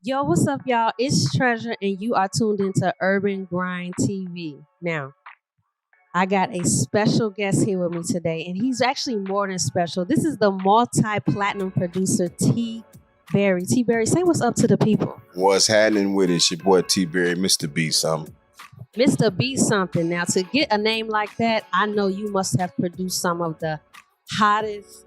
Yo, what's up, y'all? It's Treasur, and you are tuned into Urban Grind TV. Now, I got a special guest here with me today, and he's actually more than special. This is the multi-platinum producer, T. Berry. T. Berry, say what's up to the people. What's happening with it? It's your boy T. Berry, Mr. B. Something. Mr. B something. Now, to get a name like that, I know you must have produced some of the hottest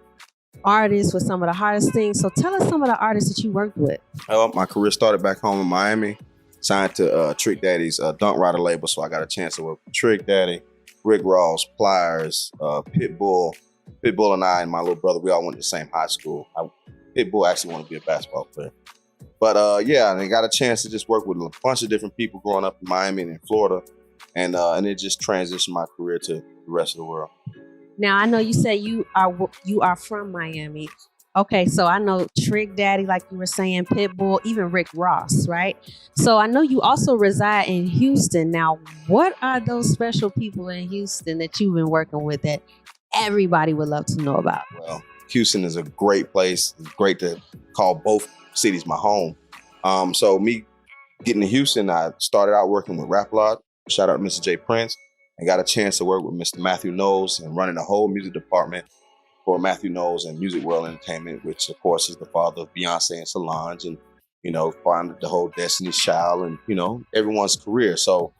artists with some of the hardest things. So tell us some of the artists that you worked with. My career started back home in Miami. Signed to Trick Daddy's Dunk Rider label, so I got a chance to work with Trick Daddy, Rick Ross, Pliers, Pitbull. Pitbull and I and my little brother, we all went to the same high school. Pitbull actually wanted to be a basketball player. But I got a chance to just work with a bunch of different people growing up in Miami and in Florida. And it just transitioned my career to the rest of the world. Now, I know you say you are from Miami. Okay, so I know Trick Daddy, like you were saying, Pitbull, even Rick Ross, right? So I know you also reside in Houston. Now, what are those special people in Houston that you've been working with that everybody would love to know about? Well, Houston is a great place. It's great to call both cities my home. So me getting to Houston, I started out working with Rap Lot. Shout out to Mr. J. Prince. And got a chance to work with Mr. Matthew Knowles and running the whole music department for Matthew Knowles and Music World Entertainment, which of course is the father of Beyonce and Solange, and founded the whole Destiny's Child and everyone's career. So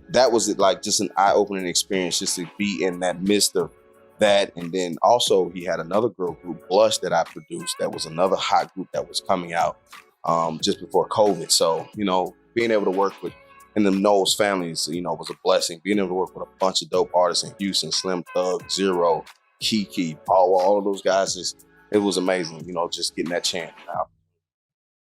that was like just an eye-opening experience just to be in that midst of that. And then also he had another girl group, Blush, that I produced. That was another hot group that was coming out just before COVID. So being able to work with and the Knowles families, was a blessing. Being able to work with a bunch of dope artists in Houston, Slim Thug, Zero, Kiki, Paul, all of those guys, it was amazing, just getting that chance now.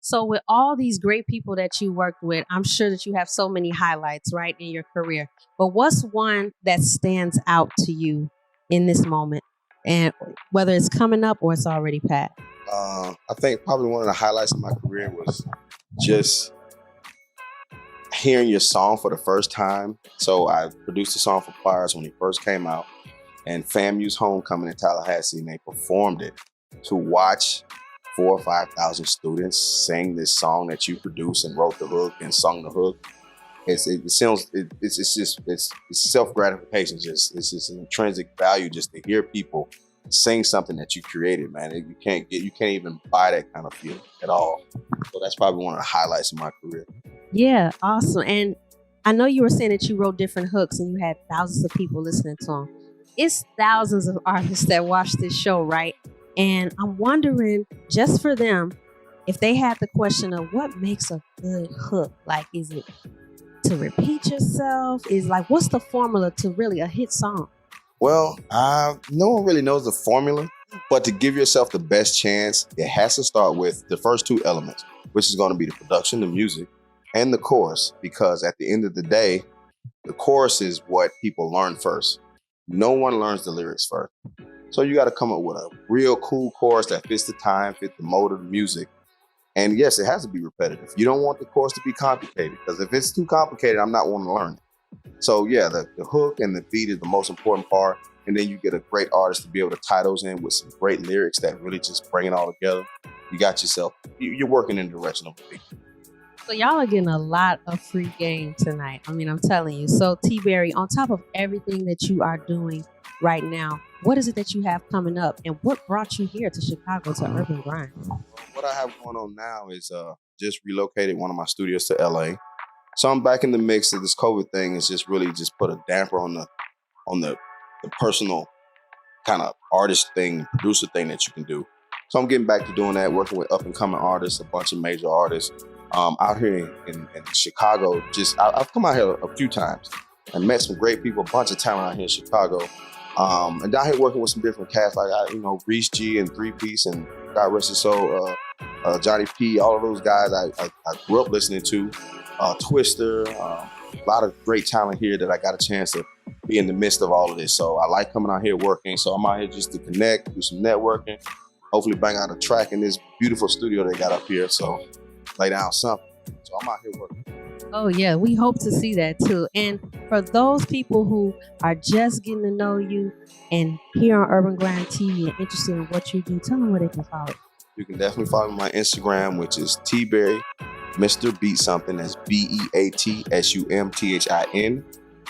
So with all these great people that you worked with, I'm sure that you have so many highlights, right, in your career. But what's one that stands out to you in this moment? And whether it's coming up or it's already past? I think probably one of the highlights of my career was just hearing your song for the first time. So I produced a song for Pliers when he first came out, and FAMU's homecoming in Tallahassee, and they performed it. To watch 4,000 or 5,000 students sing this song that you produced and wrote the hook and sung the hook, it's self gratification. It's just an intrinsic value just to hear people sing something that you created, man. You can't even buy that kind of feeling at all. So that's probably one of the highlights of my career. Yeah, awesome. And I know you were saying that you wrote different hooks and you had thousands of people listening to them. It's thousands of artists that watch this show, right? And I'm wondering, just for them, if they had the question of what makes a good hook, like, is it to repeat yourself? Is like, what's the formula to really a hit song? Well, no one really knows the formula, but to give yourself the best chance, it has to start with the first two elements, which is going to be the production, the music, and the chorus, because at the end of the day, the chorus is what people learn first. No one learns the lyrics first. So you got to come up with a real cool chorus that fits the time, fit the mode of the music. And yes, it has to be repetitive. You don't want the chorus to be complicated, because if it's too complicated, I'm not wanting to learn it. So yeah, the hook and the beat is the most important part. And then you get a great artist to be able to tie those in with some great lyrics that really just bring it all together. You got yourself, you're working in the direction of the beat. So y'all are getting a lot of free game tonight. I mean, I'm telling you. So T. Berry, on top of everything that you are doing right now, what is it that you have coming up? And what brought you here to Chicago to Urban Grind? What I have going on now is just relocated one of my studios to LA. So I'm back in the mix of this COVID thing. It's just really just put a damper on the personal kind of artist thing, producer thing that you can do. So I'm getting back to doing that, working with up and coming artists, a bunch of major artists. Out here in Chicago, I've come out here a few times and met some great people, a bunch of talent out here in Chicago. And down here working with some different cast, like Reese G and 3-Piece and God rest his soul, Johnny P, all of those guys I grew up listening to, Twister, a lot of great talent here that I got a chance to be in the midst of all of this. So I like coming out here working. So I'm out here just to connect, do some networking, hopefully bang out a track in this beautiful studio they got up here. So lay down something. So I'm out here working. Oh, yeah. We hope to see that, too. And for those people who are just getting to know you and here on Urban Grind TV and interested in what you do, tell them where they can follow. You can definitely follow me on my Instagram, which is tberry Mr. Beat Something. That's BeatSumthin.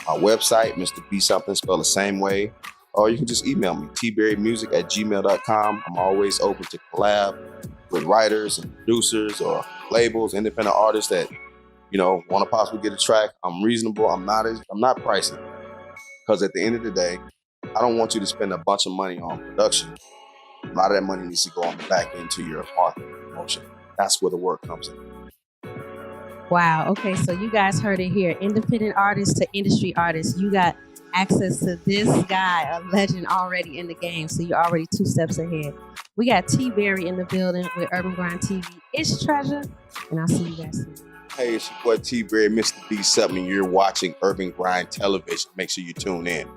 My website, Mr. Beat Something, spelled the same way. Or you can just email me, tberrymusic@gmail.com. I'm always open to collab with writers and producers or labels, independent artists that, want to possibly get a track. I'm reasonable. I'm not pricey. Because at the end of the day, I don't want you to spend a bunch of money on production. A lot of that money needs to go on the back end to your marketing promotion. That's where the work comes in. Wow. Okay. So you guys heard it here. Independent artists to industry artists. You got access to this guy, a legend already in the game. So you're already 2 steps ahead. We got T Berry in the building with Urban Grind TV. It's Treasur, and I'll see you guys soon. Hey, it's your boy T Berry, Mr. B Something. You're watching Urban Grind Television. Make sure you tune in.